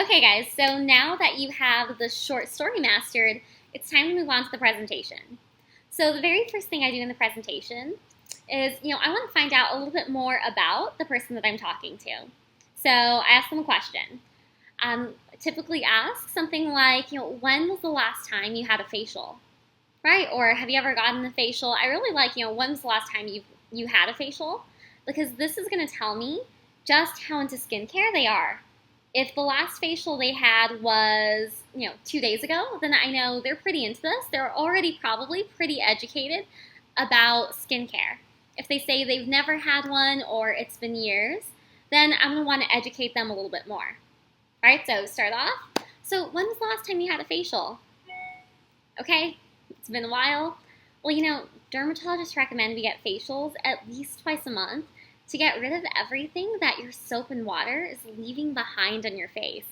Okay, guys, so now that you have the short story mastered, it's time to move on to the presentation. So, the very first thing I do in the presentation is, I want to find out a little bit more about the person that I'm talking to. So, I ask them a question. Typically ask something like, when was the last time you had a facial? Right? Or have you ever gotten a facial? I really like, when was the last time you had a facial? Because this is going to tell me just how into skincare they are. If the last facial they had was, 2 days ago, then I know they're pretty into this. They're already probably pretty educated about skincare. If they say they've never had one or it's been years, then I'm going to want to educate them a little bit more. All right, so start off. So when was the last time you had a facial? Okay, it's been a while. Well, dermatologists recommend we get facials at least twice a month to get rid of everything that your soap and water is leaving behind on your face.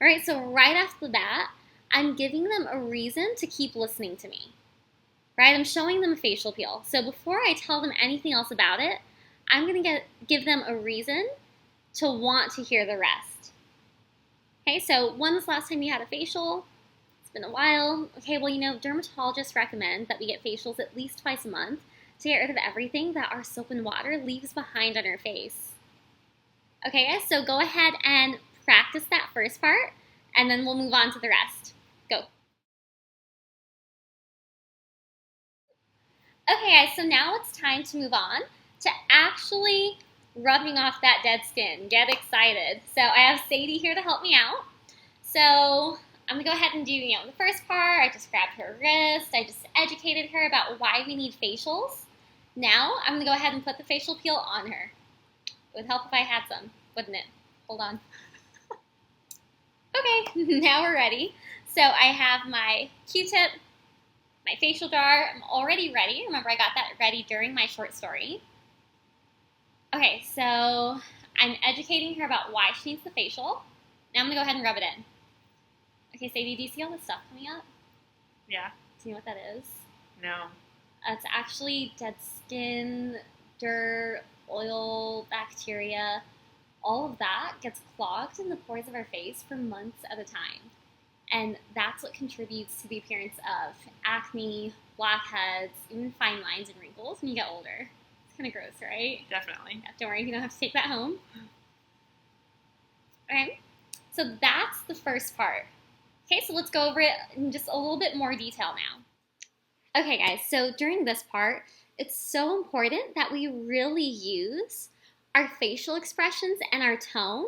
All right, so right off the bat, I'm giving them a reason to keep listening to me. Right, I'm showing them a facial peel. So before I tell them anything else about it, I'm going to give them a reason to want to hear the rest. Okay, so when was the last time you had a facial? It's been a while. Okay, well, dermatologists recommend that we get facials at least twice a month to get rid of everything that our soap and water leaves behind on our face. Okay, guys, so go ahead and practice that first part, and then we'll move on to the rest. Go. Okay, guys, so now it's time to move on to actually rubbing off that dead skin. Get excited. So I have Sadie here to help me out. So I'm going to go ahead and do, the first part. I just grabbed her wrist. I just educated her about why we need facials. Now I'm going to go ahead and put the facial peel on her. It would help if I had some, wouldn't it? Hold on. Okay, now we're ready. So I have my Q-tip, my facial jar. I'm already ready. Remember, I got that ready during my short story. Okay, so I'm educating her about why she needs the facial. Now I'm going to go ahead and rub it in. Okay, Sadie, do you see all this stuff coming up? Yeah. Do you know what that is? No. It's actually dead skin, dirt, oil, bacteria. All of that gets clogged in the pores of our face for months at a time. And that's what contributes to the appearance of acne, blackheads, even fine lines and wrinkles when you get older. It's kind of gross, right? Definitely. Yeah, don't worry, you don't have to take that home. Okay, so that's the first part. Okay, so let's go over it in just a little bit more detail now. Okay, guys, so during this part, it's so important that we really use our facial expressions and our tone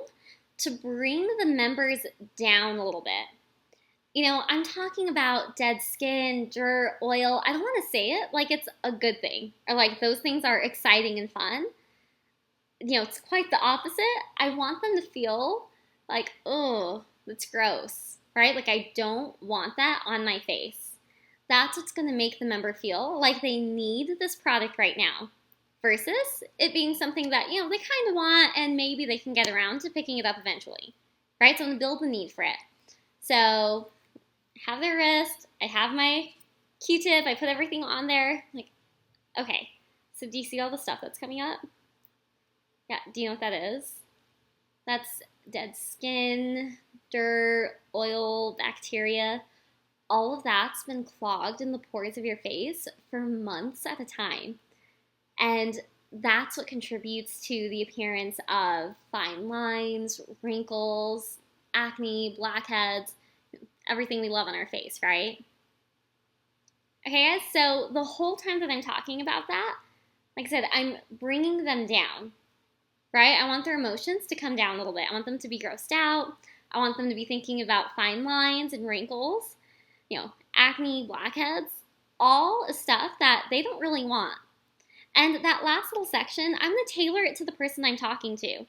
to bring the members down a little bit. I'm talking about dead skin, dirt, oil. I don't want to say it like it's a good thing or like those things are exciting and fun. It's quite the opposite. I want them to feel like, oh, that's gross, right? Like I don't want that on my face. That's what's going to make the member feel like they need this product right now versus it being something that, they kind of want and maybe they can get around to picking it up eventually, right? So I'm going to build the need for it. So I have their wrist, I have my Q-tip, I put everything on there. Like, okay, so do you see all the stuff that's coming up? Yeah, do you know what that is? That's dead skin, dirt, oil, bacteria. All of that's been clogged in the pores of your face for months at a time. And that's what contributes to the appearance of fine lines, wrinkles, acne, blackheads, everything we love on our face, right? Okay, guys, so the whole time that I'm talking about that, like I said, I'm bringing them down, right? I want their emotions to come down a little bit. I want them to be grossed out. I want them to be thinking about fine lines and wrinkles, acne, blackheads, all stuff that they don't really want. And that last little section, I'm going to tailor it to the person I'm talking to.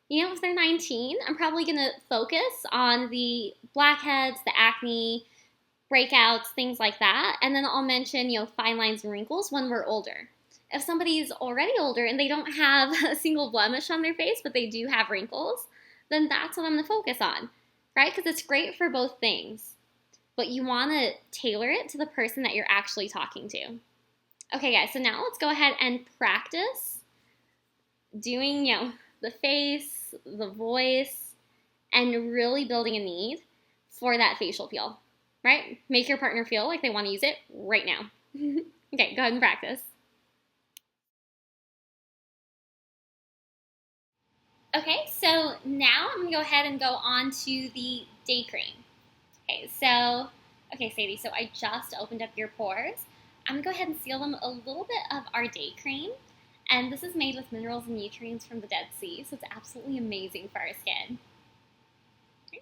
If they're 19, I'm probably going to focus on the blackheads, the acne, breakouts, things like that. And then I'll mention, fine lines and wrinkles when we're older. If somebody's already older and they don't have a single blemish on their face, but they do have wrinkles, then that's what I'm going to focus on, right? Because it's great for both things. But you want to tailor it to the person that you're actually talking to. Okay, guys, so now let's go ahead and practice doing, the face, the voice, and really building a need for that facial peel, right? Make your partner feel like they want to use it right now. Okay, go ahead and practice. Okay, so now I'm going to go ahead and go on to the day cream. Okay, Sadie, so I just opened up your pores. I'm going to go ahead and seal them a little bit of our day cream. And this is made with minerals and nutrients from the Dead Sea, so it's absolutely amazing for our skin. Okay.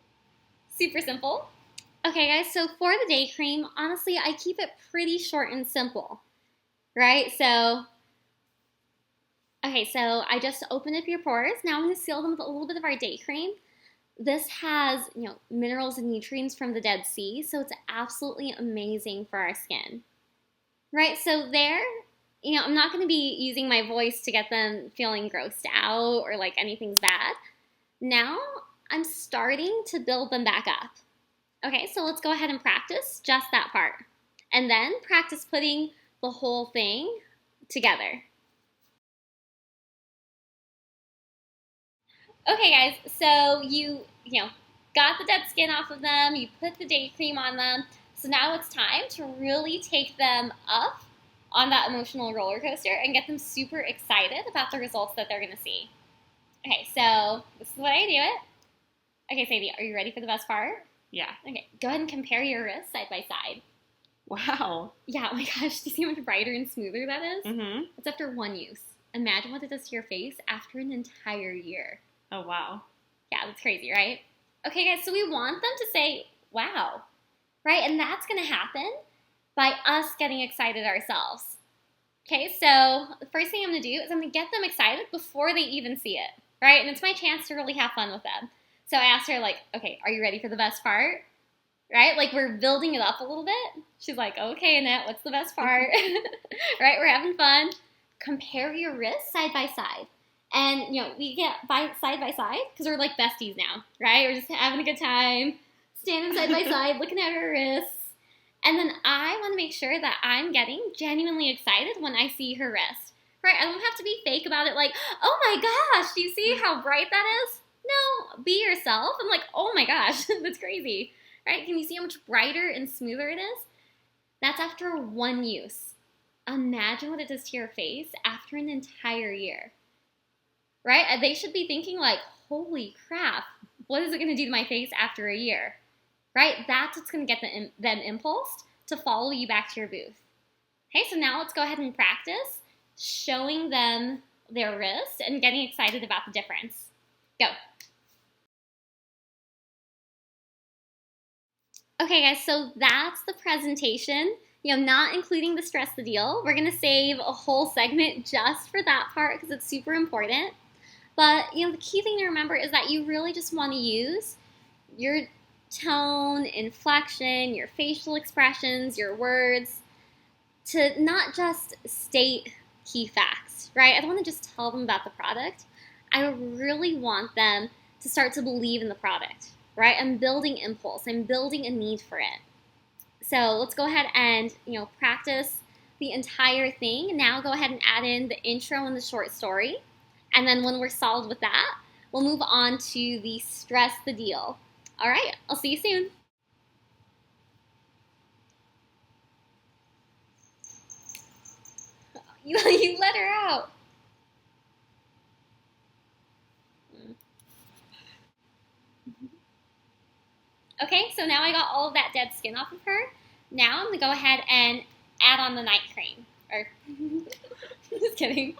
Super simple. Okay, guys, so for the day cream, honestly, I keep it pretty short and simple, right? Okay, so I just opened up your pores. Now I'm going to seal them with a little bit of our day cream. This has, minerals and nutrients from the Dead Sea, so it's absolutely amazing for our skin. Right, so there, I'm not going to be using my voice to get them feeling grossed out or like anything's bad. Now I'm starting to build them back up. Okay, so let's go ahead and practice just that part. And then practice putting the whole thing together. Okay, guys, so you got the dead skin off of them, you put the day cream on them, so now it's time to really take them up on that emotional roller coaster and get them super excited about the results that they're going to see. Okay, so this is what I do it. Okay, Sadie, are you ready for the best part? Yeah. Okay, go ahead and compare your wrists side by side. Wow. Yeah, oh my gosh, do you see how much brighter and smoother that is? Mm-hmm. It's after one use. Imagine what it does to your face after an entire year. Oh, wow. Yeah, that's crazy, right? Okay, guys, so we want them to say, wow, right? And that's going to happen by us getting excited ourselves. Okay, so the first thing I'm going to do is I'm going to get them excited before they even see it, right? And it's my chance to really have fun with them. So I asked her, like, okay, are you ready for the best part? Right? Like, we're building it up a little bit. She's like, okay, Annette, what's the best part? Right? We're having fun. Compare your wrists side by side. And, we get side by side because we're like besties now, right? We're just having a good time, standing side by side, looking at our wrists. And then I want to make sure that I'm getting genuinely excited when I see her wrist, right? I don't have to be fake about it like, oh my gosh, do you see how bright that is? No, be yourself. I'm like, oh my gosh, that's crazy, right? Can you see how much brighter and smoother it is? That's after one use. Imagine what it does to your face after an entire year, right? They should be thinking like, holy crap, what is it going to do to my face after a year? Right? That's what's going to get them impulsed to follow you back to your booth. Okay, so now let's go ahead and practice showing them their wrist and getting excited about the difference. Go. Okay, guys, so that's the presentation. Not including the stress the deal. We're going to save a whole segment just for that part because it's super important. But, the key thing to remember is that you really just want to use your tone, inflection, your facial expressions, your words, to not just state key facts, right? I don't want to just tell them about the product. I really want them to start to believe in the product, right? I'm building impulse. I'm building a need for it. So let's go ahead and, practice the entire thing. Now go ahead and add in the intro and the short story. And then when we're solved with that, we'll move on to the stress the deal. All right, I'll see you soon. You let her out. Okay, so now I got all of that dead skin off of her. Now I'm going to go ahead and add on the night cream. Just kidding.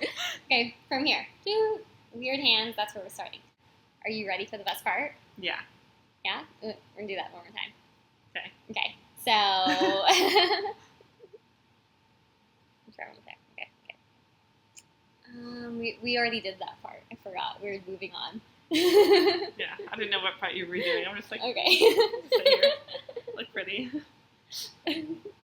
Okay, from here. Two weird hands, that's where we're starting. Are you ready for the best part? Yeah. Yeah? We're going to do that one more time. Okay. Okay, so... Okay. We already did that part. I forgot. We were moving on. Yeah, I didn't know what part you were redoing. I'm just like, okay. sit here, look pretty.